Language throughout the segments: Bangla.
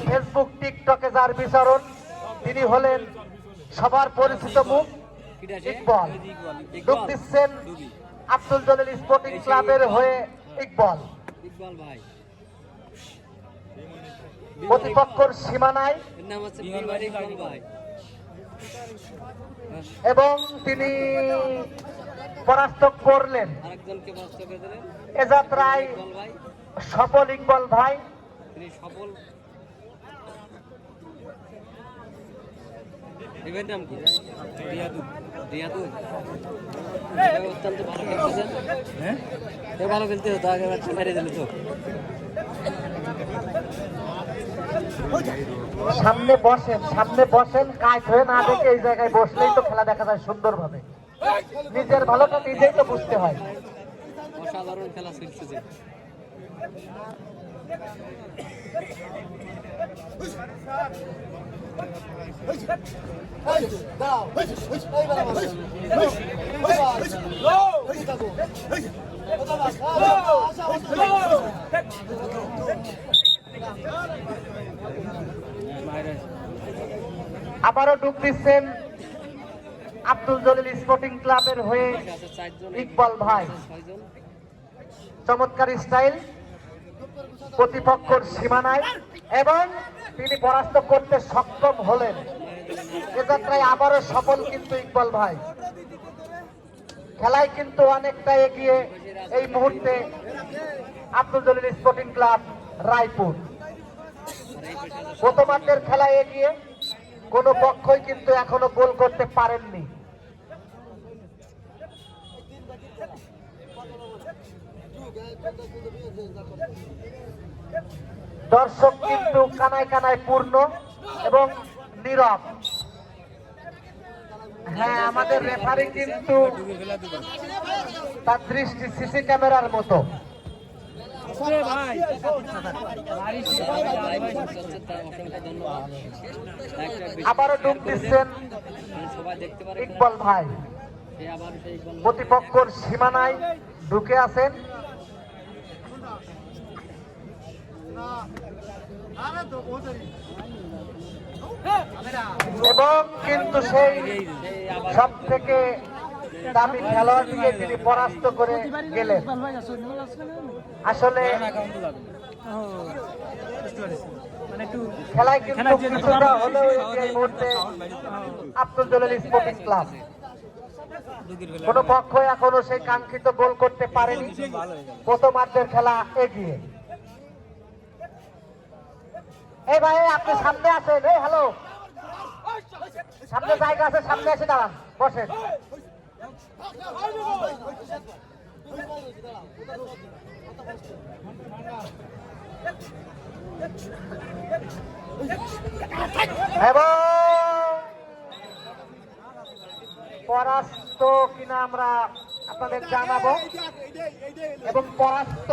ফেসবুক টিকটকে যার বিচরণ, তিনি হলেন সবার পরিচিত মুখ ইকবাল। যোগ দিচ্ছেন আব্দুল জলিল স্পোর্টিং ক্লাবের হয়ে ইকবাল। প্রতিপক্ষের সীমানায় এবং তিনি পরাস্ত করলেন। এ যাত্রায় সফল ইকবাল ভাই। নাম কি? অত্যন্ত ভালো খেলতেছেন। হ্যাঁ, ভালো খেলতে হতো, আগে মেরে দিল তো। সামনে বসেন, কাজ হয়ে না দেখে এই জায়গায় বসলেই তো খেলা দেখা যায় সুন্দরভাবে। নিজের ভালোটা নিজেই তো বুঝতে হয়। অসাধারণ খেলা চলছে। আবারও ডুব দিচ্ছেন আব্দুল জলিল স্পোর্টিং ক্লাবের হয়ে ইকবাল ভাই। চমৎকার স্টাইল, প্রতিপক্ষের সীমানায় এবং তিনি পরাস্ত করতে সক্ষম হলেন। এ যাত্রায় আবারও সফল কিন্তু ইকবাল ভাই। খেলায় কিন্তু অনেকটা এগিয়ে এই মুহূর্তে আব্দুল জলিল স্পোর্টিং ক্লাব রায়পুর। প্রথমার্ধের খেলায় এগিয়ে কোনো পক্ষই কিন্তু এখনো গোল করতে পারেননি। দর্শক কিন্তু কানায় কানায় পূর্ণ এবং নীরব। হ্যাঁ, আমাদের রেফারি কিন্তু তার দৃষ্টি সিসি ক্যামেরার মতো। আবারও ডুব দিচ্ছেন ইকবাল ভাই। প্রতিপক্ষের সীমানায় ঢুকে আছেন এবং কিন্তু সেই সব থেকে দামি খেলোয়াড় দিয়ে তিনি পরাস্ত করে গেলেন। আসলে খেলায় কিন্তু কিছুটা হলেও এই মুহূর্তে আব্দুল জলিল স্পোর্টিং ক্লাব কোন পক্ষ এখনো সেই কাঙ্ক্ষিত গোল করতে পারেনি। প্রথমার্ধের খেলা এগিয়ে। এই ভাই, আপনি সামনে আছেন। এই হ্যালো, সামনে জায়গা আছে, সামনে এসে দাঁড়ান, বসেন। এবং পরাস্ত কিনা আমরা আপনাদের জানাবো। এবং পরাস্ত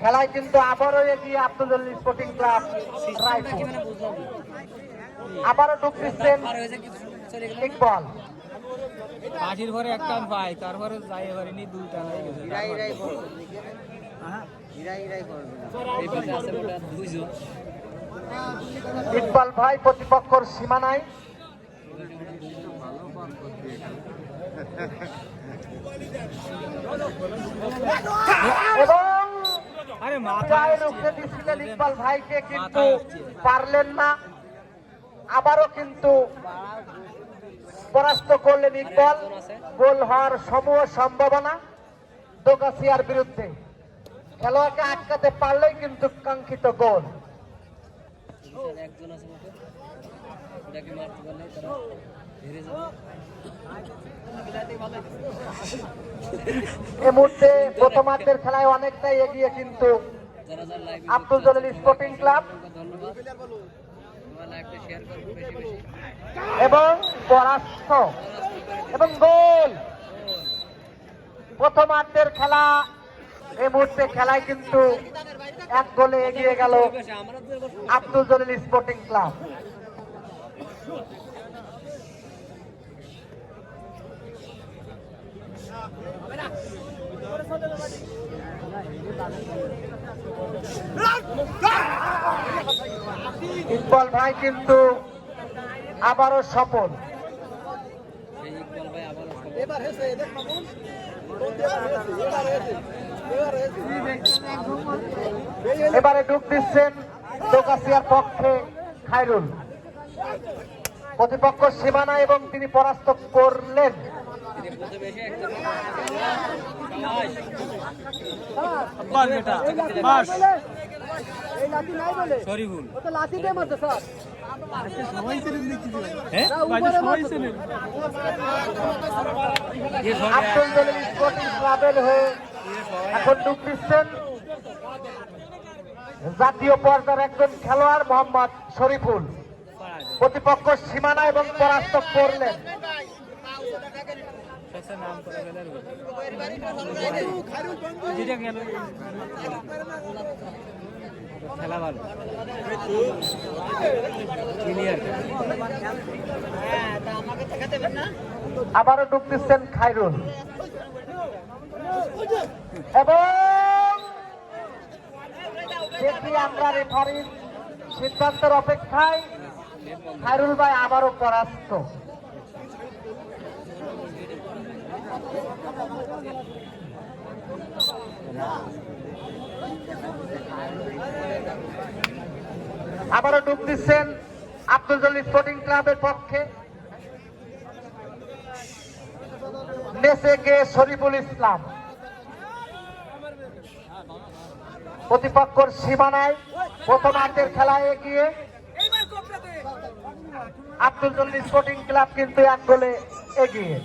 খেলায় কিন্তু আবারও এগিয়ে আব্দুল জলিল স্পোর্টিং ক্লাব রায়পুর। আবারও ডুব দিচ্ছেন ইকবাল। বাজির ঘরে একটা পাই, তারপরে যাই পারিনি, দুইটা হয়ে গেছে। ইকবাল ভাই প্রতিপক্ষের সীমানায় এবং রুখে দিচ্ছিলেন ইকবাল ভাইকে, কিন্তু পারলেন না। আবারও কিন্তু পরাস্ত করলেন ইকবাল। গোল হওয়ার সমূহ সম্ভাবনা দোগাছিয়ার বিরুদ্ধে। খেলোয়াড়কে আটকাতে পারলেই কিন্তু কাঙ্ক্ষিত গোল। এই মুহূর্তে প্রথমার্ধের খেলায় অনেকটাই এগিয়ে কিন্তু আব্দুল জলিল স্পোর্টিং ক্লাব এবং পরাস্ত এবং গোল। প্রথমার্ধের খেলা এই মুহূর্তে খেলায় কিন্তু এক গোলে এগিয়ে গেল আব্দুল জলিল স্পোর্টিং ক্লাব। ইকবাল ভাই কিন্তু আবারও সফল। এই ইকবাল ভাই আবার এবারে ডুব দিচ্ছেন দোকাসিয়ার পক্ষে খায়রুল। প্রতিপক্ষ সীমানা এবং তিনি পরাস্ত করলেন। প্রথমে এসে একটা বাস বেটা বাস এই লাঠি নাই বলে শরীফুল ও তো লাঠি দিয়ে মারছে স্যার হ্যাঁ বাজে সবাই ছিলেন আব্দুল জলিল স্পোর্টিং ক্লাবের হয়ে এখন ডুব দিচ্ছেন জাতীয় পর্যায়ের একজন খেলোয়াড় মোহাম্মদ শরীফুল। প্রতিপক্ষ সীমানা এবং পরাস্ত করলেন। নাম করে যেটা গেল খেলা ভালো ক্লিয়ার আবারও ডুব দিচ্ছেন খায়রুল এবং দেখি আমরা রেফারির সিদ্ধান্তের অপেক্ষায়। খায়রুল ভাই আবারও পরাস্ত। আবারও ডুব দিচ্ছেন আব্দুল জলিল স্পোর্টিং ক্লাবের পক্ষে নেসে গে শরীফুল ইসলাম। প্রতিপক্ষের সীমানায় প্রথমার্ধের খেলায় এগিয়ে আব্দুল জলিল স্পোর্টিং ক্লাব কিন্তু 1 গোলে এগিয়ে।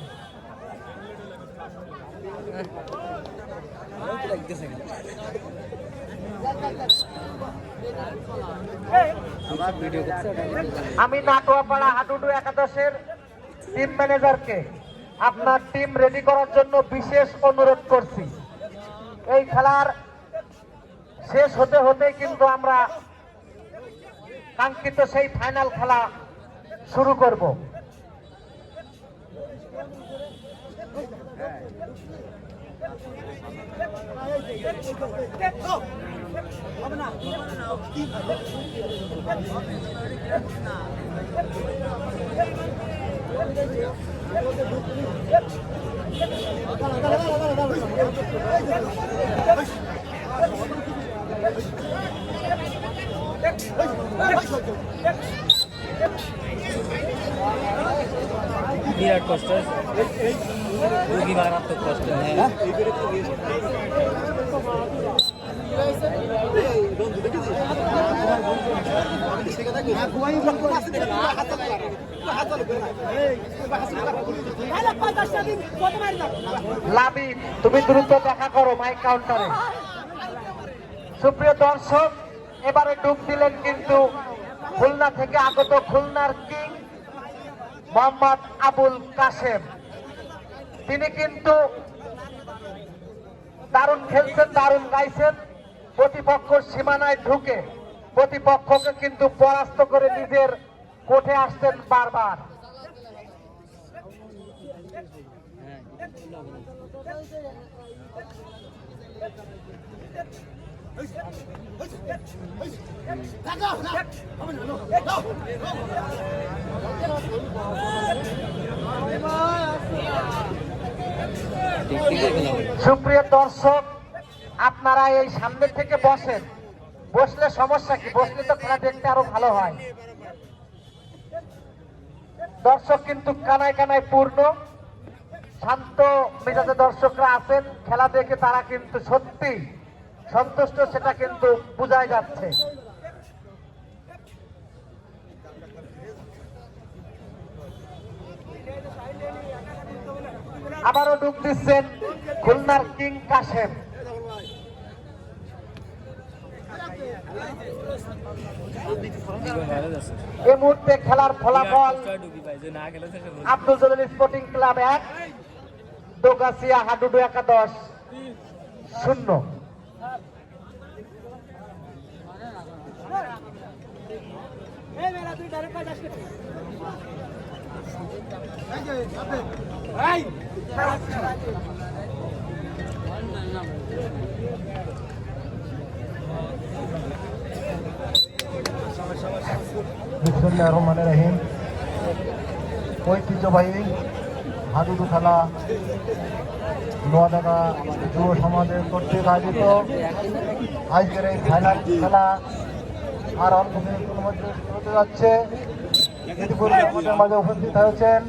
আমি নাটোয়াপাড়া হাডুডু একাদশের টিম ম্যানেজারকে আপনার টিম রেডি করার জন্য বিশেষ অনুরোধ করছি। এই খেলার শেষ হতে হতে কিন্তু আমরা কাঙ্ক্ষিত সেই ফাইনাল খেলা শুরু করব। বিরাট কষ্ট রোগী মারাত্মক কষ্ট লাবিব তুমি দ্রুত দেখা করো মাইক কাউন্টারে। সুপ্রিয় দর্শক, এবারে ডুব দিলেন কিন্তু খুলনা থেকে আগত খুলনার কিং মোহাম্মদ আবুল কাশেম। তিনি কিন্তু দারুণ খেলছেন, দারুণ গাইছেন। প্রতিপক্ষ সীমানায় ঢুকে প্রতিপক্ষকে কিন্তু পরাস্ত করে নিজের কোঠে আসছেন বারবার। সুপ্রিয় দর্শক, আপনারা এই সামনে থেকে বসেন। বসলে সমস্যা কি? বসলে তো খেলা দেখতে আরো ভালো হয়। দর্শক কিন্তু কানায় কানায় পূর্ণ, শান্ত মেজাজে দর্শকরা আছেন। খেলা দেখে তারা কিন্তু সত্যি সন্তুষ্ট, সেটা কিন্তু বোঝাই যাচ্ছে। আবারও ডুব দিচ্ছেন খুলনার কিং কাশেম। এই মুহূর্তে খেলার ফলাফল আব্দুল জলিল স্পোর্টিং ক্লাব 1, দোগাছিয়া হাডুডু একাদশ 0। বিসমিল্লাহির রহমানির রহিম। ঐতিহ্যবাহী হাডুডু খেলা নোয়াডাঙ্গা যুব সমাজের কর্তৃক আয়োজিত আজকের এই ফাইনাল খেলা আর অল্প কিছুক্ষণের মধ্যে শুরু হতে যাচ্ছে। ইতিপূর্বে আমাদের মাঝে উপস্থিত হয়েছেন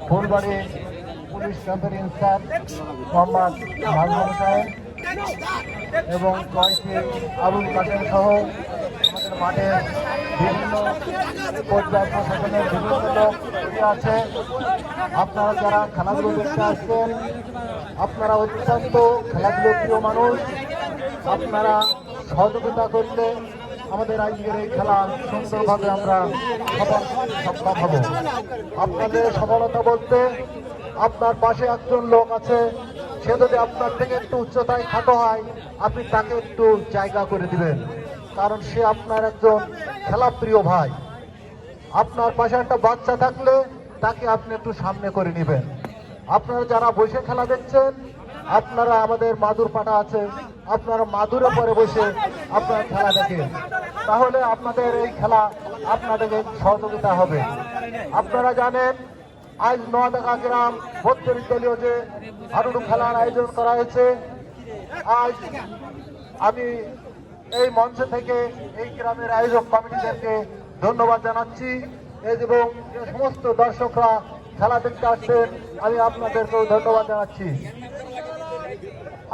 ফুলবাড়ি পুলিশ ক্যাম্পের ইনচার্জ মোহাম্মদ মাহবুব সাহেব এবং কয়েকটি আবুল কাসেম সহ আমাদের মাঠের বিভিন্ন পর্যায় প্রশাসনের বিভিন্ন লোক আছে। আপনারা যারা খেলাধুলো দেখতে আসছেন, আপনারা অত্যন্ত খেলাধুলো প্রিয় মানুষ, আপনারা সহযোগিতা করলে আমাদের আজকের এই খেলা সুন্দরভাবে আমরা সফল হব। আপনাদের সফলতা বলতে আপনার পাশে একজন লোক আছে, সে যদি আপনার থেকে একটু উচ্চতায় খাটো হয়, আপনি তাকে একটু জায়গা করে দিবেন, কারণ সে আপনার একজন খেলাপ্রিয় ভাই। আপনার পাশে একটা বাচ্চা থাকলে তাকে আপনি একটু সামনে করে নেবেন। আপনারা যারা বসে খেলা দেখছেন, আপনারা আমাদের মাদুর পাটা আছে, আপনারা মাদুরে পরে বসে আপনারা খেলা দেখেন, তাহলে আপনাদের এই খেলা আপনাদের সহযোগিতা হবে। আপনারা জানেন আজ নোয়াডাঙ্গা গ্রাম 32 দলীয় যে হাডুডু খেলার আয়োজন করা হয়েছে, আজ আমি এই মঞ্চ থেকে এই গ্রামের আয়োজক কমিটিদেরকে ধন্যবাদ জানাচ্ছি এবং যে সমস্ত দর্শকরা খেলা দেখতে আসছেন, আমি আপনাদেরকেও ধন্যবাদ জানাচ্ছি।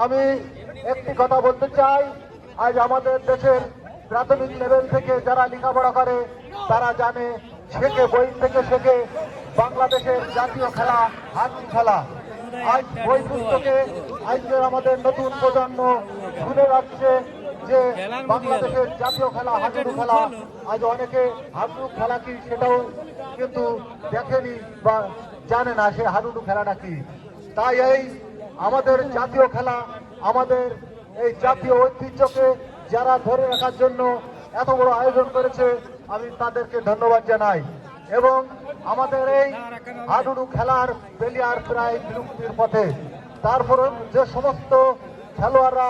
আমি একটি কথা বলতে চাই, আজ আমাদের দেশের প্রাথমিক লেভেল থেকে যারা লেখাপড়া করে তারা জানে, শেখে, বই থেকে শেখে বাংলাদেশের জাতীয় খেলা হাডুডু খেলা। আজ বই পুস্তকে আজকে আমাদের নতুন প্রজন্ম শুনে যাচ্ছে যে বাংলাদেশের জাতীয় খেলা হাডুডু খেলা। আজ অনেকে হাডুডু খেলা কি সেটাও কিন্তু দেখেনি বা জানে না সে হাডুডু খেলাটা কি। তাই এই আমাদের জাতীয় খেলা, আমাদের এই জাতীয় ঐতিহ্যকে যারা ধরে রাখার জন্য এত বড় আয়োজন করেছে, আমি তাদেরকে ধন্যবাদ জানাই। এবং আমাদের এই হাডুডু খেলার প্লেয়ার প্রায় বিলুপ্তির পথে, তারপরে যে সমস্ত খেলোয়াড়রা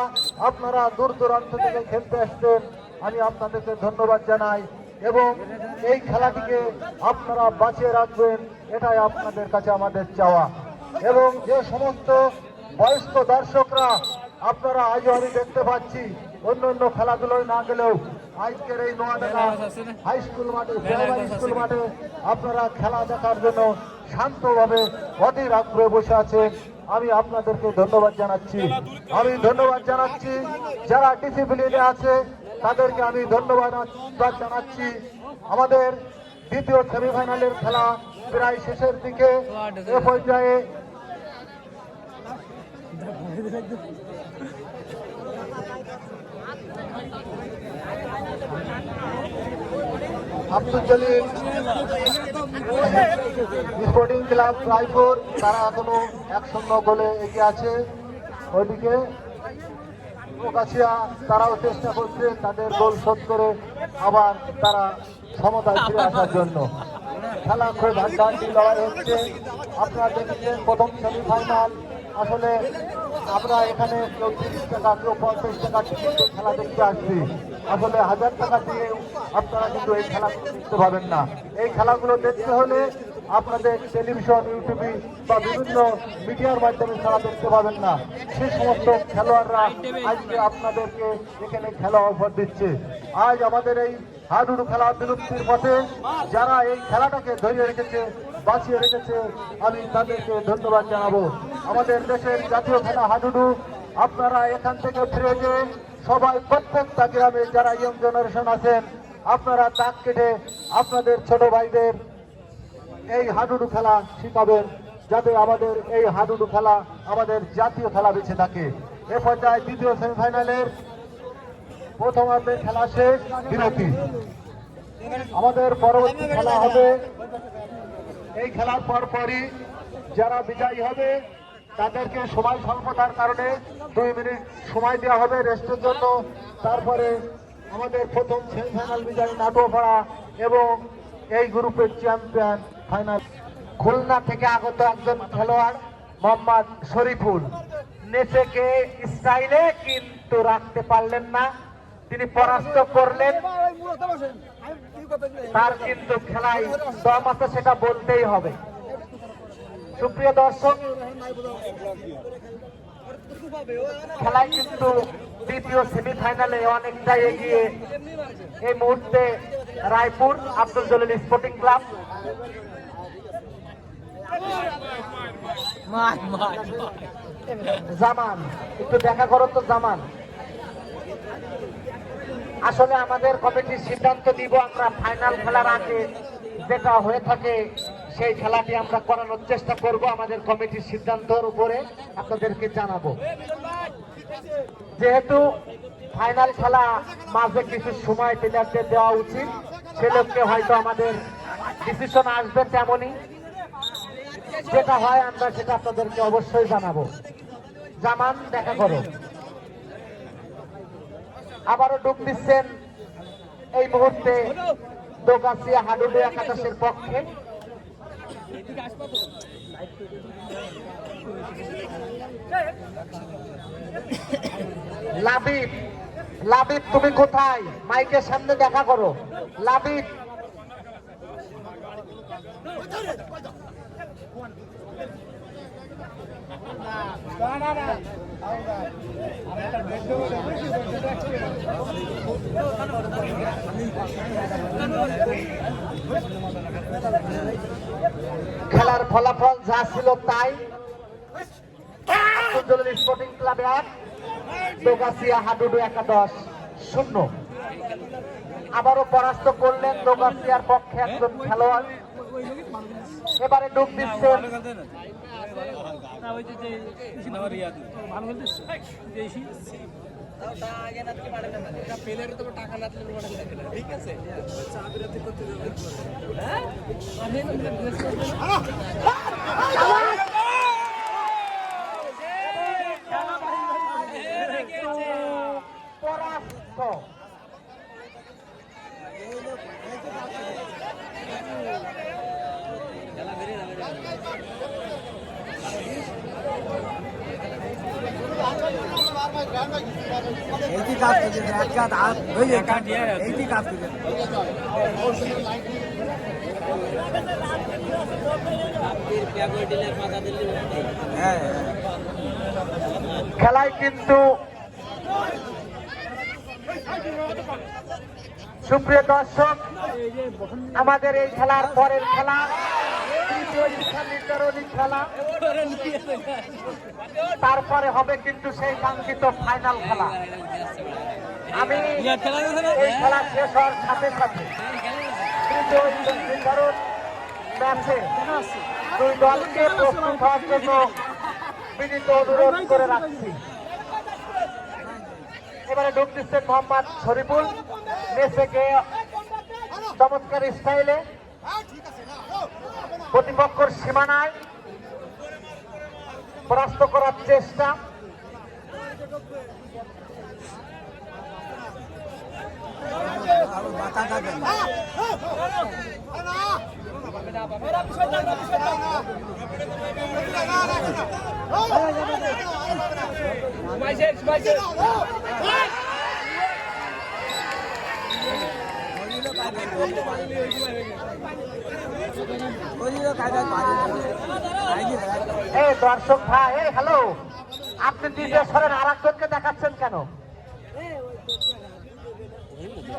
আপনারা দূর দূরান্ত থেকে খেলতে আসছেন, আমি আপনাদেরকে ধন্যবাদ জানাই এবং এই খেলাটিকে আপনারা বাঁচিয়ে রাখবেন, এটাই আপনাদের কাছে আমাদের চাওয়া। এবং যে সমস্ত বয়স্ক দর্শকরা আপনারা আজও আমি দেখতে পাচ্ছি অন্য অন্য খেলাধুলোয় না গেলেও আজকের এই নোয়াডাঙ্গা হাই স্কুল মাঠে, প্রাইমারি স্কুল মাঠে আপনারা খেলা দেখার জন্য শান্তভাবে অধীর আগ্রহে বসে আছেন, আমি আপনাদেরকে ধন্যবাদ জানাচ্ছি। আমি ধন্যবাদ জানাচ্ছি যারা ডিসিপ্লিনে আছে, তাদেরকে আমি ধন্যবাদ জানাচ্ছি। আমাদের দ্বিতীয় সেমিফাইনালের খেলা প্রায় শেষের দিকে, এ পর্যায়ে আব্দুল জলিল স্পোর্টিং ক্লাব রায়পুর, তারা এখনো 1-0 গোলে এগিয়ে আছে। ওইদিকে ওকাছিয়া তারাও চেষ্টা করছে তাদের গোল শোধ করে আবার তারা সমতায় ফিরে আসার জন্য। খেলা খুব হাড্ডাহাড্ডি লড়াই হচ্ছে। আপনারা দেখেছেন প্রথম সেমিফাইনাল, আসলে আমরা এখানে কেউ 30 টাকা, কেউ 50 টাকা টিকিট খেলা দেখতে আসছি, আসলে 1000 টাকা দিয়ে আপনারা কিন্তু এই খেলা দেখতে পাবেন না। এই খেলাগুলো দেখতে হলে আপনাদের টেলিভিশন, ইউটিউবে বা বিভিন্ন মিডিয়ার মাধ্যমে খেলা দেখতে পাবেন না। সে সমস্ত খেলোয়াড়রা আজকে আপনাদেরকে এখানে খেলা অফার দিচ্ছে। আজ আমাদের এই হাডুডু খেলা বিলুপ্তির পথে যারা এই খেলাটাকে ধরে রেখেছে, বাঁচিয়ে রেখেছে, আমি তাদেরকে ধন্যবাদ জানাবো। আমাদের দেশের জাতীয় খেলা হাডুডু, আপনারা এখান থেকে ফিরে গিয়ে সবাই প্রত্যেকটা গ্রামে যারা ইয়ং জেনারেশন আছেন, আপনারা দাগ কেটে আপনাদের ছোট ভাইদের এই হাডুডু খেলা শিখাবেন, যাতে আমাদের এই হাডুডু খেলা আমাদের জাতীয় খেলা বেঁচে থাকে। এ পর্যায়ে দ্বিতীয় সেমিফাইনালের প্রথমার্ধের খেলা শেষ, বিরতি। আমাদের পরবর্তী খেলা হবে, এই খেলার পরপরই যারা বিজয়ী হবে তাদেরকে সময় স্বল্পতার কারণে 2 মিনিট সময় দেওয়া হবে রেস্টের জন্য। তারপরে আমাদের প্রথম সেমিফাইনাল বিজয়ী নাটুয়াপাড়া এবং এই গ্রুপের চ্যাম্পিয়ন ফাইনাল খুলনা থেকে আগত একজন খেলোয়াড় মোহাম্মদ শরীফুল, নেচেকে স্টাইলে কিন্তু রাখতে পারলেন না, তিনি পরাস্ত করলেন, তার কিন্তু খেলায় দম আছে সেটা বলতেই হবে। সুপ্রিয় দর্শক, খেলায় কিন্তু দ্বিতীয় সেমিফাইনালে অনেকটা এগিয়ে এই মুহূর্তে রায়পুর আব্দুল জলিল স্পোর্টিং ক্লাব। জামান, একটু দেখা করো তো জামান। আসলে আমাদের কমিটির সিদ্ধান্ত দিব, আমরা ফাইনাল খেলার আগে যেটা হয়ে থাকে সেই খেলাটি আমরা করানোর চেষ্টা করব। আমাদের কমিটির সিদ্ধান্তের উপরে আপনাদেরকে জানাবো। যেহেতু ফাইনাল খেলা, মাঝে কিছু সময় প্লেয়ারদের দেওয়া উচিত, সে লক্ষ্যে হয়তো আমাদের ডিসিশন আসবে তেমনই। যেটা হয় আমরা সেটা আপনাদেরকে অবশ্যই জানাবো। জামান, দেখা করো। আবারও ডুব দিচ্ছেন এই মুহূর্তে দোগাছিয়া হাডুডু একাদশের পক্ষে। লাবিব, লাবিব তুমি কোথায়? মাইকের সামনে দেখা করো। লাবিব, খেলার ফলাফল যা ছিল তাই। আব্দুল জলিল স্পোর্টিং ক্লাব 1, দোগাছিয়া হাডুডু একাদশ 0। আবারও পরাস্ত করলেন দোগাছিয়ার পক্ষে একজন খেলোয়াড়। এবারে ডুব দিচ্ছেন পরাস্ত। খেলায় কিন্তু সুপ্রিয় দর্শক, আমাদের এই খেলার পরের খেলা তৃতীয় স্থান নির্ধারণী খেলা, তারপরে হবে কিন্তু সেই কাঙ্ক্ষিত ফাইনাল খেলা। আমি এই খেলা শেষ হওয়ার সাথে সাথে তৃতীয় স্থান নির্ধারণ ম্যাচে দুই দলকে প্রস্তুত হওয়ার জন্য বিনীত অনুরোধ করে রাখছি। এবারে ডুব দিচ্ছেন মোহাম্মদ শরীফুল, মেসে গিয়ে চমৎকার স্টাইলে প্রতিপক্ষের সীমানায় পরাস্ত করার চেষ্টা। এই দর্শক ভাই, এই হ্যালো, আপনি দ্বিতীয় সরেন আর একজনকে দেখাচ্ছেন কেন?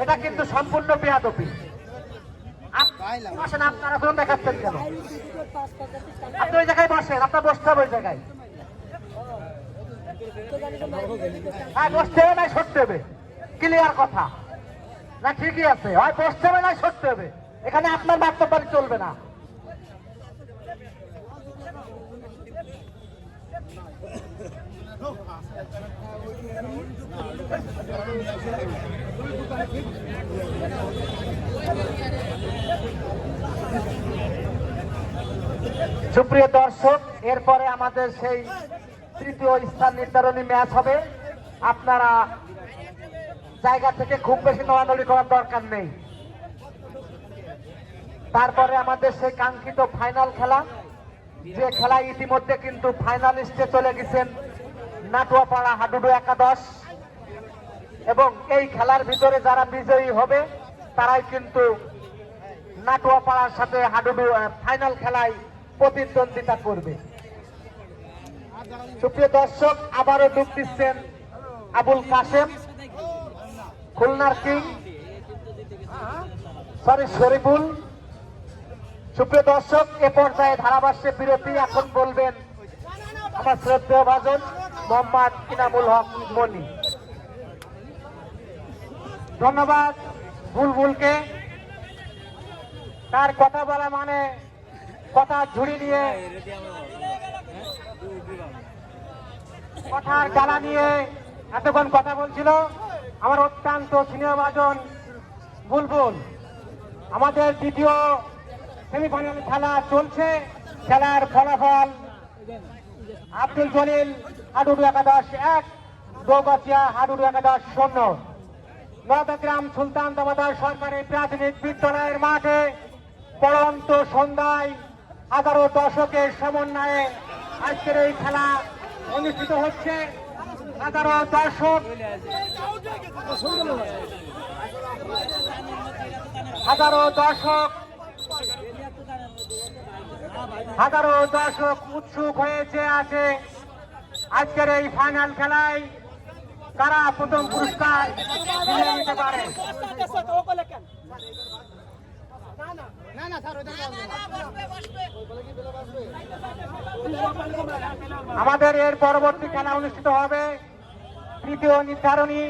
এটা কিন্তু সম্পূর্ণ বেয়াদবি। বসেন, আপনারা কোন দেখাচ্ছেন কেন? আপনি ওই জায়গায় বসেন, আপনার বসতে হবে ওই জায়গায়। হ্যাঁ, বসতে হবে নাই সরতে হবে, ক্লিয়ার কথা না? ঠিকই আছে, হয় বসতে হবে নাই সরতে হবে। এখানে আপনার বাস্তববাদী চলবে না। সুপ্রিয় দর্শক, এরপরে আমাদের সেই তৃতীয় স্থান নির্ধারণী ম্যাচ হবে। আপনারা জায়গা থেকে খুব বেশি নড়ানড়ি করার দরকার নেই। তারপরে আমাদের সেই কাঙ্ক্ষিত ফাইনাল খেলা, যে খেলায় ইতিমধ্যে কিন্তু ফাইনালিস্টে চলে গেছেন নাটুয়াপাড়া হাডুডু একাদশ। এবং এই খেলার ভিতরে যারা বিজয়ী হবে তারাই কিন্তু নাটুয়াপাড়ার সাথে হাডুডু ফাইনাল খেলায় প্রতিদ্বন্দ্বিতা করবে। সুপ্রিয় দর্শক, আবারও ডুব দিচ্ছেন আবুল কাশেম, খুলনার কিং, শরীফুল। সুপ্রিয় দর্শক, এ পর্যায়ে ধারাভাষ্যে বিরতি। এখন বলবেন আমার শ্রদ্ধেয় ভাজন মোহাম্মদ ইনামুল হক মনি। ধন্যবাদ বুলবুলকে, তার কথা বলা মানে কথা ঝুড়ি নিয়ে, কথার জ্বালা নিয়ে এতক্ষণ কথা বলছিল আমার অত্যন্ত সিনিয়র ভাজন বুলবুল। আমাদের দ্বিতীয় সেমিফাইনাল খেলা চলছে। খেলার ফলাফল আব্দুল জলিল হাডুডু 11-1, দৌগাছিয়া হাডুডু 11-0। নবগ্রাম সুলতান দামোদর সরকারি প্রাথমিক বিদ্যালয়ের মাঠে পড়ন্ত সন্ধ্যায় হাজারো দর্শকের সমন্বয়ে আজকের এই খেলা অনুষ্ঠিত হচ্ছে। হাজারো দর্শক উৎসুক হয়েছে আছে আজকের এই ফাইনাল খেলায় কারা প্রথম পুরস্কার তুলে নিতে পারে। আমাদের এর পরবর্তী খেলা অনুষ্ঠিত হবে তৃতীয় নির্ধারণী।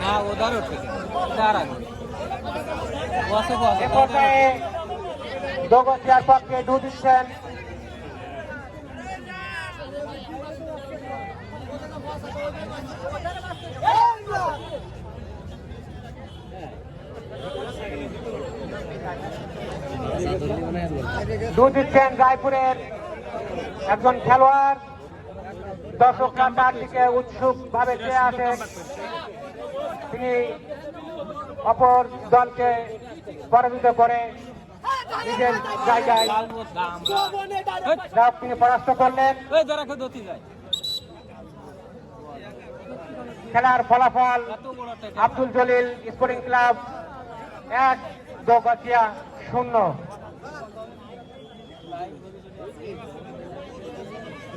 না ওদার উঠবে এ পর্যায়ে দৌগাছিয়ার পক্ষে ডু দিচ্ছেন রায়পুরের একজন খেলোয়াড়। দর্শকরা তার দিকে উৎসুক ভাবে চেয়ে আছে। তিনি অপর দলকে পরাজিত করে নিজের জায়গায় তিনি পরাস্ত করলেন। খেলার ফলাফল আব্দুল জলিল স্পোর্টিং ক্লাব 1, দৌগাছিয়া 0।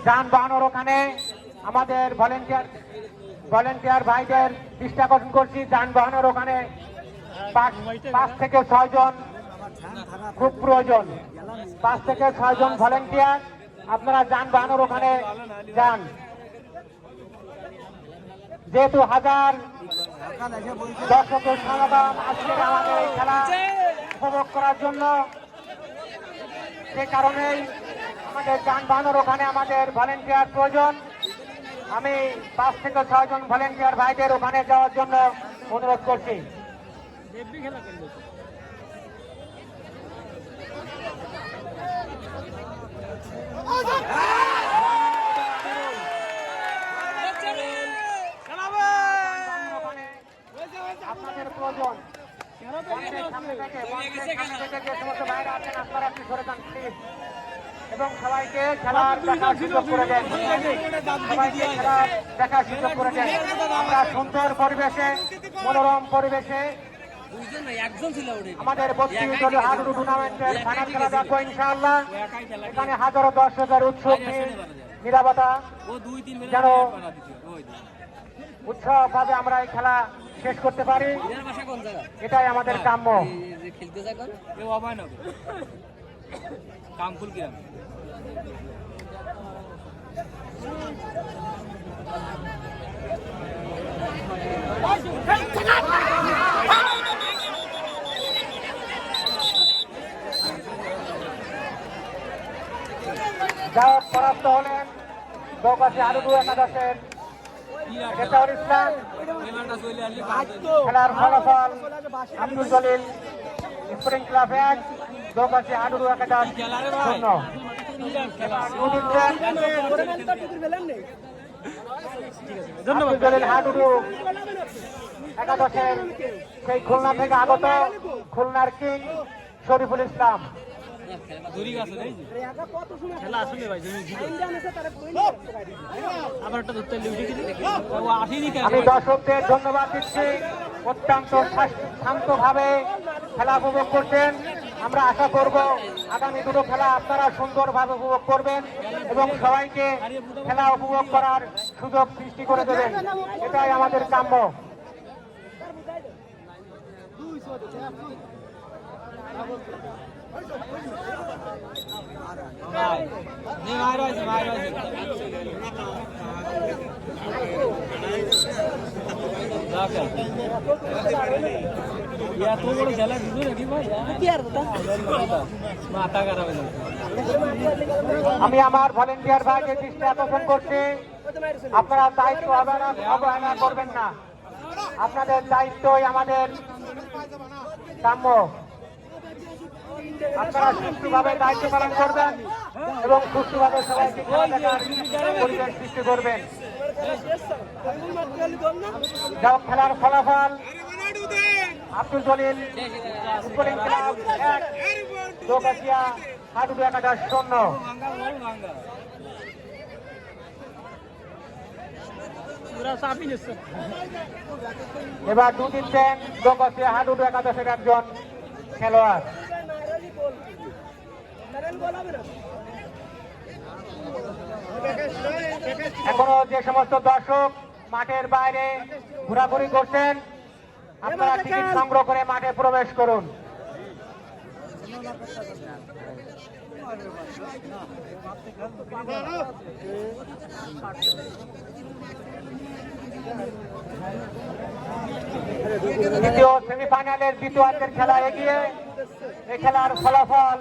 যানবাহনের ওখানে আমাদের ভলেন্টিয়ার ভাইদের দৃষ্টি আকর্ষণ করছি। যানবাহনের ওখানে 5 থেকে 6 জন খুব প্রয়োজন। 5 থেকে 6 জন ভলেন্টিয়ার আপনারা যানবাহনের ওখানে যান, যেহেতু হাজার দর্শকের সমাগম আজকের আমাদের এই খেলা উপভোগ করার জন্য। সে কারণেই আমাদের যানবাহনের ওখানে আমাদের ভলেন্টিয়ার প্রয়োজন। আমি 5 থেকে 6 জন ভলেন্টিয়ার ভাইদের ওখানে যাওয়ার জন্য অনুরোধ করছি। আপনাদের প্রয়োজন সামনে থেকে যে সমস্ত ভাইরা আছেন আপনারা একটু সরে যান প্লিজ, এবং সবাইকে খেলার দেখার সুযোগ করে দেন। সবাইকে খেলার দেখার সুযোগ করে দেন। আমরা সুন্দর পরিবেশে, মনোরম পরিবেশে আমাদের 32 দলীয় হাডুডু টুর্নামেন্টের ফাইনাল খেলা দেখবো ইনশাআল্লাহ। এখানে হাজারো দর্শকের উৎসব নিরাপত্তা যেন উৎসব ভাবে আমরা এই খেলা শেষ করতে পারি, এটাই আমাদের কাম্য। কামফুল গ্রাম যা পরাস্ত হলেন দৌগাছিয়া হাডুডু 11-এর রেজাউল ইসলাম। খেলার ফলাফল আব্দুল জলিল স্পোর্টিং ক্লাব 1, দৌগাছিয়া হাডুডু 11-0। আব্দুল জলিল হাডুডু একাদশের সেই খুলনা থেকে আগত খুলনার কিং শরীফুল ইসলাম। খেলা আসলে ভাই জমি আবার একটা ধরতে আসেনি কেন? আমি দর্শকদের ধন্যবাদ দিচ্ছি, অত্যন্ত শান্তভাবে খেলা উপভোগ করছেন। আমরা আশা করব আগামী দুটো খেলা আপনারা সুন্দরভাবে উপভোগ করবেন এবং সবাইকে খেলা উপভোগ করার সুযোগ সৃষ্টি করে দেবেন, এটাই আমাদের কাম্য। আমি আমার ভলেন্টিয়ার ভাইকে দৃষ্টি আকর্ষণ করছি, আপনারা দায়িত্ব অবহেলা করবেন না। আপনাদের দায়িত্বই আমাদের কাম্য। আপনারা সুষ্ঠুভাবে দায়িত্ব পালন করবেন এবং সুষ্ঠুভাবে সবাইকে খেলা দেখার পরিবেশ সৃষ্টি করবেন। যাও খেলার ফলাফল আব্দুল জলিল স্পোর্টিং ক্লাব 1, দোগাছিয়া হাডুডু একাদশ 0। এবার দু দিচ্ছেন দোগাছিয়া হাডুডু একাদশের একজন খেলোয়াড়। এখনো যে সমস্ত দর্শক মাঠের বাইরে ঘোরাঘুরি করছেন, আপনারা টিকিট সংগ্রহ করে মাঠে প্রবেশ করুন। দ্বিতীয় সেমিফাইনালের দ্বিতীয়ার্ধের খেলা এগিয়ে। এই খেলার ফলাফল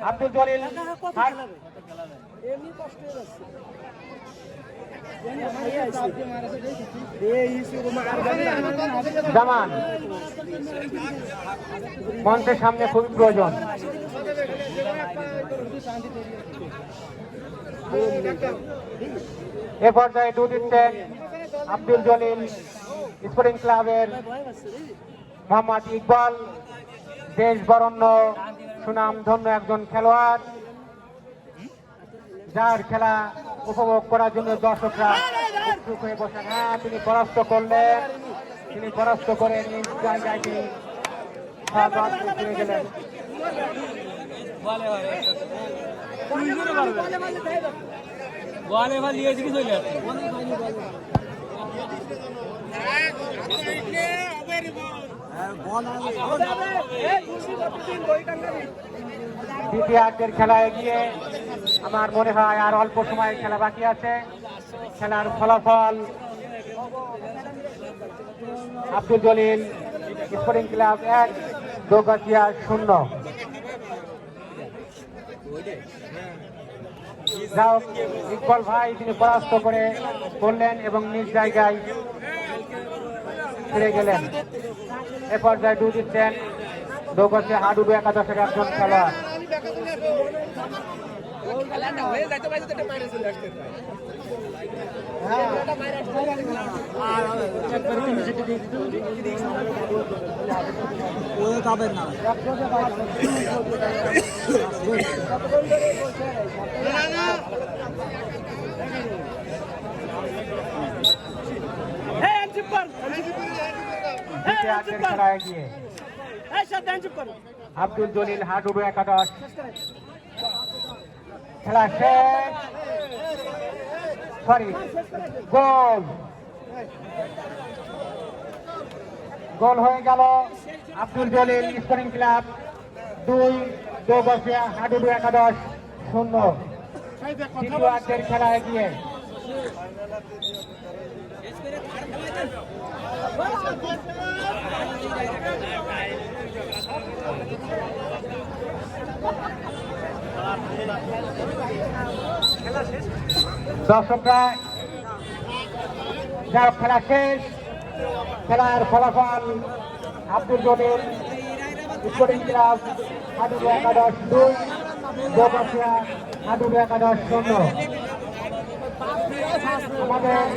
আব্দুল জলিল জামান মঞ্চের সামনে খুবই প্রয়োজন। এ পর্যায়ে দু দিচ্ছেন আব্দুল জলিল স্পোর্টিং ক্লাবের মোহাম্মদ ইকবাল, দেশ বরণ্য সুনাম ধন্য একজন খেলোয়াড়, যার খেলা উপভোগ করার জন্য দর্শকরা উৎসুক হয়ে বসেন। হ্যাঁ, তিনি পরাস্ত করলেন, তিনি পরাস্ত করে নিজ জায়গায় তিনি ফিরে গেলেন। দ্বিতীয়ার্ধের খেলা এগিয়ে। আমার মনে হয় আর অল্প সময় খেলা বাকি আছে। খেলার ফলাফল আব্দুল জলিল স্পোর্টিং ক্লাব 1, দোগাছিয়া 0। যাও ইকবাল ভাই তিনি পরাস্ত করলেন এবং নিজ জায়গায় ফিরে গেলেন। এ পর্যায়ে দু দিচ্ছেন দোগাছিয়া হাডুডু একাদশের একজন খেলোয়াড়। খেলা এগিয়ে। আব্দুল জলিল হাডুডু একাদশ খেলা শেষ। গোল হয়ে গেল। আব্দুল জলিল স্পোর্টিং ক্লাব 2, দোগাছিয়া হাডুডু একাদশ 0। তৃতীয়ার্ধের খেলা এগিয়ে। দর্শকরা যার খেলা শেষ। খেলার ফলাফল আব্দুল জলিল স্পোর্টিং ক্লাব হাডুডু একাদশ 2, দোগাছিয়া হাডুডু একাদশ 0। আমাদের